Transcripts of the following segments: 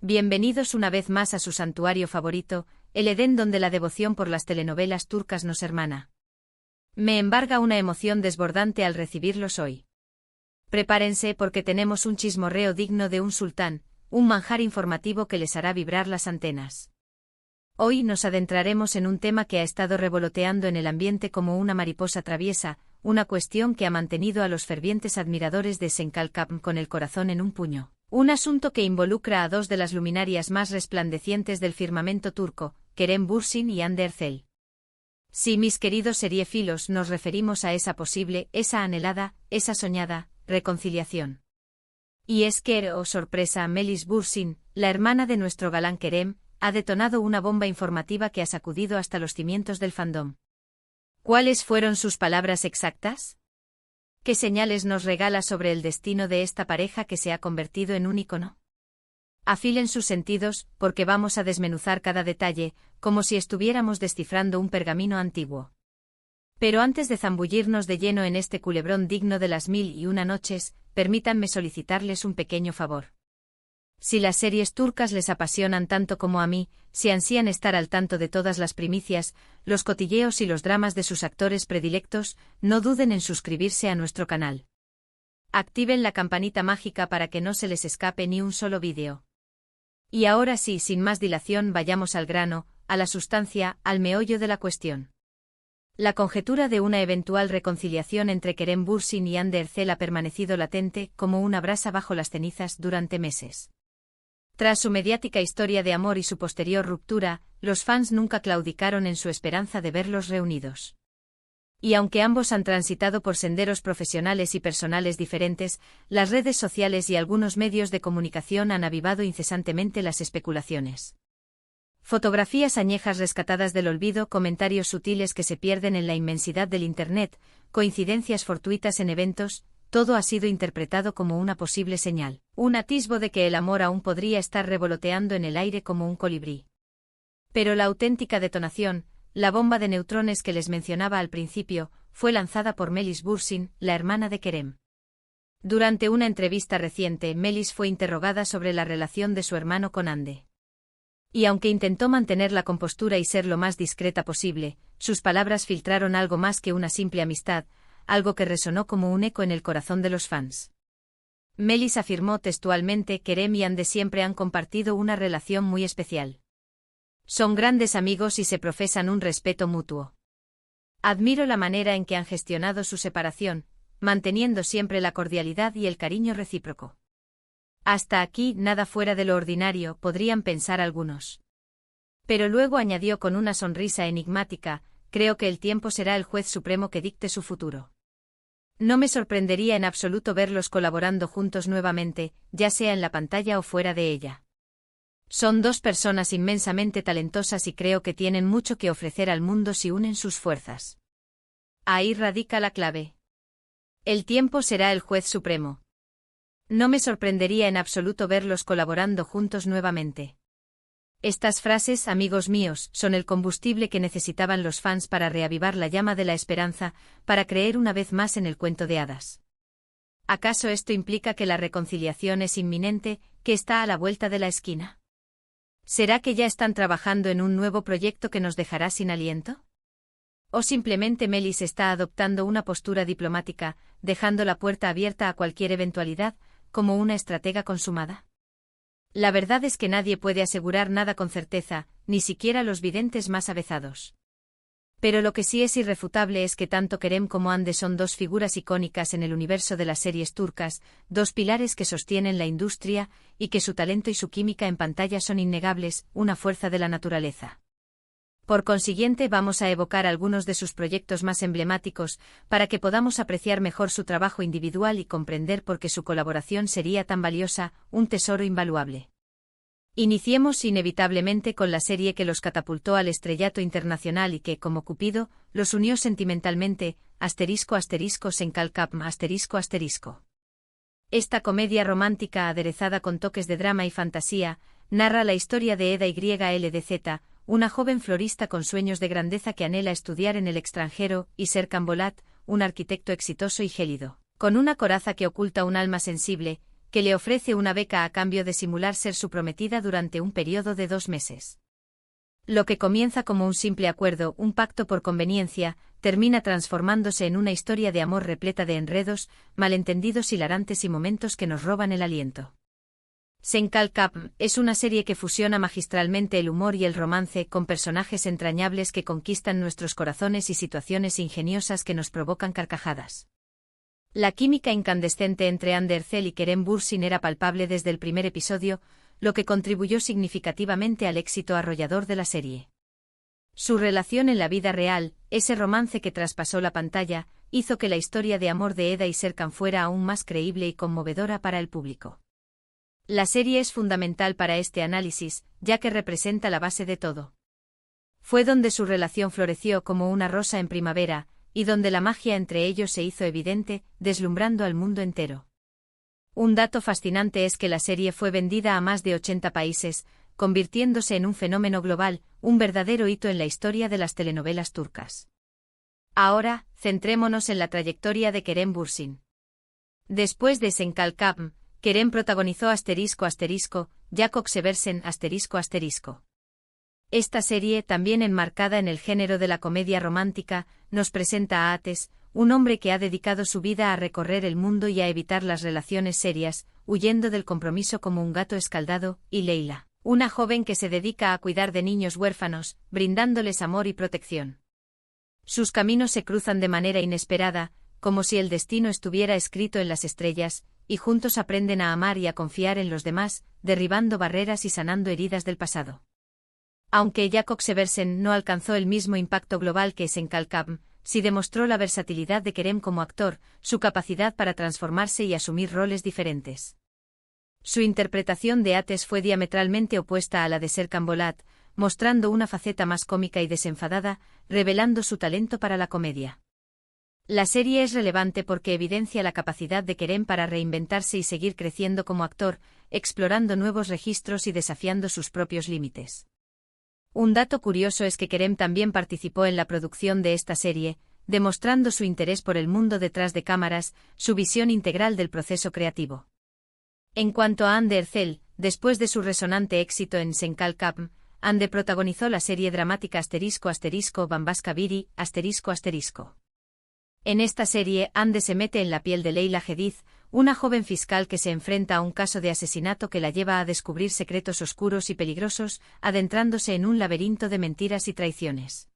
Bienvenidos una vez más a su santuario favorito, el Edén donde la devoción por las telenovelas turcas nos hermana. Me embarga una emoción desbordante al recibirlos hoy. Prepárense porque tenemos un chismorreo digno de un sultán, un manjar informativo que les hará vibrar las antenas. Hoy nos adentraremos en un tema que ha estado revoloteando en el ambiente como una mariposa traviesa, una cuestión que ha mantenido a los fervientes admiradores de Senkalkap con el corazón en un puño. Un asunto que involucra a dos de las luminarias más resplandecientes del firmamento turco, Kerem Bürsin y Hande Erçel. Sí, mis queridos seriefilos, nos referimos a esa posible, esa anhelada, esa soñada, reconciliación. Y es que, oh sorpresa, Melis Bürsin, la hermana de nuestro galán Kerem, ha detonado una bomba informativa que ha sacudido hasta los cimientos del fandom. ¿Cuáles fueron sus palabras exactas? ¿Qué señales nos regala sobre el destino de esta pareja que se ha convertido en un ícono? Afilen sus sentidos, porque vamos a desmenuzar cada detalle, como si estuviéramos descifrando un pergamino antiguo. Pero antes de zambullirnos de lleno en este culebrón digno de las 1001 noches, permítanme solicitarles un pequeño favor. Si las series turcas les apasionan tanto como a mí, si ansían estar al tanto de todas las primicias, los cotilleos y los dramas de sus actores predilectos, no duden en suscribirse a nuestro canal. Activen la campanita mágica para que no se les escape ni un solo vídeo. Y ahora sí, sin más dilación, vayamos al grano, a la sustancia, al meollo de la cuestión. La conjetura de una eventual reconciliación entre Kerem Bürsin y Hande Erçel ha permanecido latente como una brasa bajo las cenizas durante meses. Tras su mediática historia de amor y su posterior ruptura, los fans nunca claudicaron en su esperanza de verlos reunidos. Y aunque ambos han transitado por senderos profesionales y personales diferentes, las redes sociales y algunos medios de comunicación han avivado incesantemente las especulaciones. Fotografías añejas rescatadas del olvido, comentarios sutiles que se pierden en la inmensidad del Internet, coincidencias fortuitas en eventos, todo ha sido interpretado como una posible señal, un atisbo de que el amor aún podría estar revoloteando en el aire como un colibrí. Pero la auténtica detonación, la bomba de neutrones que les mencionaba al principio, fue lanzada por Melis Bürsin, la hermana de Kerem. Durante una entrevista reciente, Melis fue interrogada sobre la relación de su hermano con Hande. Y aunque intentó mantener la compostura y ser lo más discreta posible, sus palabras filtraron algo más que una simple amistad, algo que resonó como un eco en el corazón de los fans. Melis afirmó textualmente: Kerem y Hande siempre han compartido una relación muy especial. Son grandes amigos y se profesan un respeto mutuo. Admiro la manera en que han gestionado su separación, manteniendo siempre la cordialidad y el cariño recíproco. Hasta aquí nada fuera de lo ordinario, podrían pensar algunos. Pero luego añadió con una sonrisa enigmática: creo que el tiempo será el juez supremo que dicte su futuro. No me sorprendería en absoluto verlos colaborando juntos nuevamente, ya sea en la pantalla o fuera de ella. Son dos personas inmensamente talentosas y creo que tienen mucho que ofrecer al mundo si unen sus fuerzas. Ahí radica la clave. El tiempo será el juez supremo. No me sorprendería en absoluto verlos colaborando juntos nuevamente. Estas frases, amigos míos, son el combustible que necesitaban los fans para reavivar la llama de la esperanza, para creer una vez más en el cuento de hadas. ¿Acaso esto implica que la reconciliación es inminente, que está a la vuelta de la esquina? ¿Será que ya están trabajando en un nuevo proyecto que nos dejará sin aliento? ¿O simplemente Melis está adoptando una postura diplomática, dejando la puerta abierta a cualquier eventualidad, como una estratega consumada? La verdad es que nadie puede asegurar nada con certeza, ni siquiera los videntes más avezados. Pero lo que sí es irrefutable es que tanto Kerem como Hande son dos figuras icónicas en el universo de las series turcas, dos pilares que sostienen la industria, y que su talento y su química en pantalla son innegables, una fuerza de la naturaleza. Por consiguiente, vamos a evocar algunos de sus proyectos más emblemáticos, para que podamos apreciar mejor su trabajo individual y comprender por qué su colaboración sería tan valiosa, un tesoro invaluable. Iniciemos inevitablemente con la serie que los catapultó al estrellato internacional y que, como Cupido, los unió sentimentalmente, **Senkalkap***. Esta comedia romántica aderezada con toques de drama y fantasía, narra la historia de Eda YLDZ, una joven florista con sueños de grandeza que anhela estudiar en el extranjero, y Serkan Bolat, un arquitecto exitoso y gélido, con una coraza que oculta un alma sensible, que le ofrece una beca a cambio de simular ser su prometida durante un periodo de 2 meses. Lo que comienza como un simple acuerdo, un pacto por conveniencia, termina transformándose en una historia de amor repleta de enredos, malentendidos hilarantes y momentos que nos roban el aliento. Senkalkam es una serie que fusiona magistralmente el humor y el romance con personajes entrañables que conquistan nuestros corazones y situaciones ingeniosas que nos provocan carcajadas. La química incandescente entre Ander Zell y Kerem Bürsin era palpable desde el primer episodio, lo que contribuyó significativamente al éxito arrollador de la serie. Su relación en la vida real, ese romance que traspasó la pantalla, hizo que la historia de amor de Eda y Serkan fuera aún más creíble y conmovedora para el público. La serie es fundamental para este análisis, ya que representa la base de todo. Fue donde su relación floreció como una rosa en primavera, y donde la magia entre ellos se hizo evidente, deslumbrando al mundo entero. Un dato fascinante es que la serie fue vendida a más de 80 países, convirtiéndose en un fenómeno global, un verdadero hito en la historia de las telenovelas turcas. Ahora, centrémonos en la trayectoria de Kerem Bürsin. Después de Senkalkam, Kerem protagonizó Jakob Seversen ***. Esta serie, también enmarcada en el género de la comedia romántica, nos presenta a Ateş, un hombre que ha dedicado su vida a recorrer el mundo y a evitar las relaciones serias, huyendo del compromiso como un gato escaldado, y Leyla, una joven que se dedica a cuidar de niños huérfanos, brindándoles amor y protección. Sus caminos se cruzan de manera inesperada, como si el destino estuviera escrito en las estrellas, y juntos aprenden a amar y a confiar en los demás, derribando barreras y sanando heridas del pasado. Aunque Jakob Seversen no alcanzó el mismo impacto global que Senkalkam, sí demostró la versatilidad de Kerem como actor, su capacidad para transformarse y asumir roles diferentes. Su interpretación de Ateş fue diametralmente opuesta a la de Serkan Bolat, mostrando una faceta más cómica y desenfadada, revelando su talento para la comedia. La serie es relevante porque evidencia la capacidad de Kerem para reinventarse y seguir creciendo como actor, explorando nuevos registros y desafiando sus propios límites. Un dato curioso es que Kerem también participó en la producción de esta serie, demostrando su interés por el mundo detrás de cámaras, su visión integral del proceso creativo. En cuanto a Ander Zell, después de su resonante éxito en Senkalkam, Hande protagonizó la serie dramática Bambaşka Biri. En esta serie, Hande se mete en la piel de Leyla Gediz, una joven fiscal que se enfrenta a un caso de asesinato que la lleva a descubrir secretos oscuros y peligrosos, adentrándose en un laberinto de mentiras y traiciones.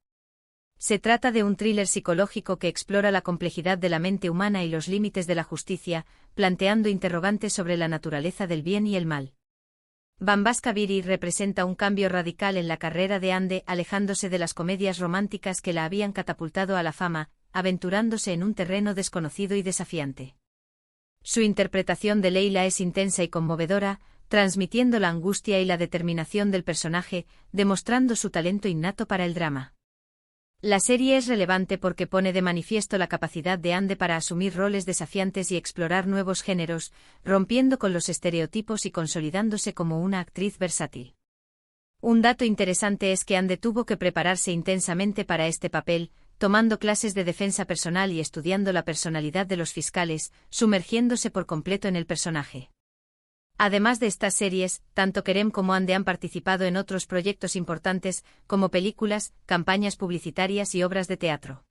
Se trata de un thriller psicológico que explora la complejidad de la mente humana y los límites de la justicia, planteando interrogantes sobre la naturaleza del bien y el mal. Bambaşka Biri representa un cambio radical en la carrera de Hande, alejándose de las comedias románticas que la habían catapultado a la fama, aventurándose en un terreno desconocido y desafiante. Su interpretación de Leyla es intensa y conmovedora, transmitiendo la angustia y la determinación del personaje, demostrando su talento innato para el drama. La serie es relevante porque pone de manifiesto la capacidad de Hande para asumir roles desafiantes y explorar nuevos géneros, rompiendo con los estereotipos y consolidándose como una actriz versátil. Un dato interesante es que Hande tuvo que prepararse intensamente para este papel, tomando clases de defensa personal y estudiando la personalidad de los fiscales, sumergiéndose por completo en el personaje. Además de estas series, tanto Kerem como Hande han participado en otros proyectos importantes, como películas, campañas publicitarias y obras de teatro.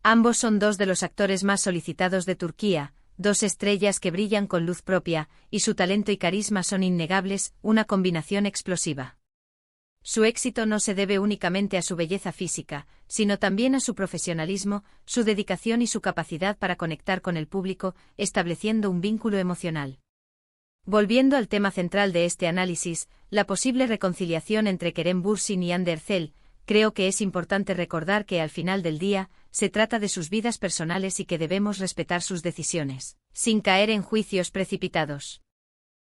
Ambos son dos de los actores más solicitados de Turquía, dos estrellas que brillan con luz propia, y su talento y carisma son innegables, una combinación explosiva. Su éxito no se debe únicamente a su belleza física, sino también a su profesionalismo, su dedicación y su capacidad para conectar con el público, estableciendo un vínculo emocional. Volviendo al tema central de este análisis, la posible reconciliación entre Kerem Bürsin y Ander Zell, creo que es importante recordar que al final del día, se trata de sus vidas personales y que debemos respetar sus decisiones, sin caer en juicios precipitados.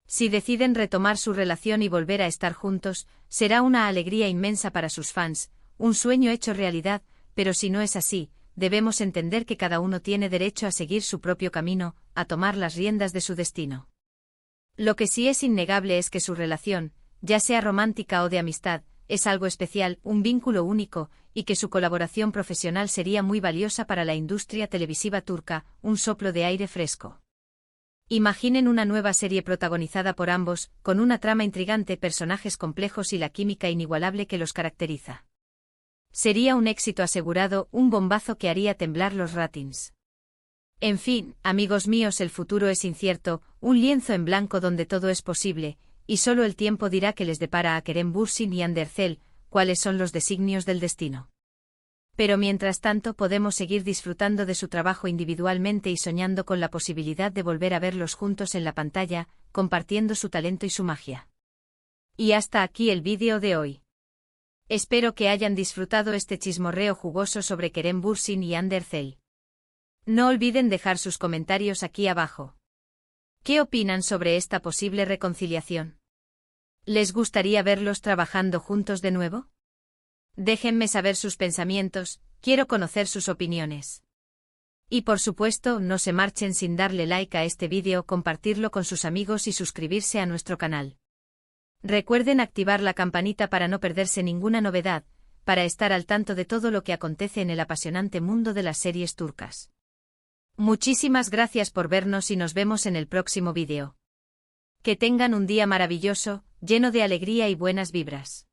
Si deciden retomar su relación y volver a estar juntos, será una alegría inmensa para sus fans, un sueño hecho realidad, pero si no es así, debemos entender que cada uno tiene derecho a seguir su propio camino, a tomar las riendas de su destino. Lo que sí es innegable es que su relación, ya sea romántica o de amistad, es algo especial, un vínculo único, y que su colaboración profesional sería muy valiosa para la industria televisiva turca, un soplo de aire fresco. Imaginen una nueva serie protagonizada por ambos, con una trama intrigante, personajes complejos y la química inigualable que los caracteriza. Sería un éxito asegurado, un bombazo que haría temblar los ratings. En fin, amigos míos, el futuro es incierto, un lienzo en blanco donde todo es posible, y solo el tiempo dirá qué les depara a Kerem Bürsin y Ander Zel, cuáles son los designios del destino. Pero mientras tanto podemos seguir disfrutando de su trabajo individualmente y soñando con la posibilidad de volver a verlos juntos en la pantalla, compartiendo su talento y su magia. Y hasta aquí el vídeo de hoy. Espero que hayan disfrutado este chismorreo jugoso sobre Kerem Bürsin y Ander Zel. No olviden dejar sus comentarios aquí abajo. ¿Qué opinan sobre esta posible reconciliación? ¿Les gustaría verlos trabajando juntos de nuevo? Déjenme saber sus pensamientos, quiero conocer sus opiniones. Y por supuesto, no se marchen sin darle like a este vídeo, compartirlo con sus amigos y suscribirse a nuestro canal. Recuerden activar la campanita para no perderse ninguna novedad, para estar al tanto de todo lo que acontece en el apasionante mundo de las series turcas. Muchísimas gracias por vernos y nos vemos en el próximo vídeo. Que tengan un día maravilloso, lleno de alegría y buenas vibras.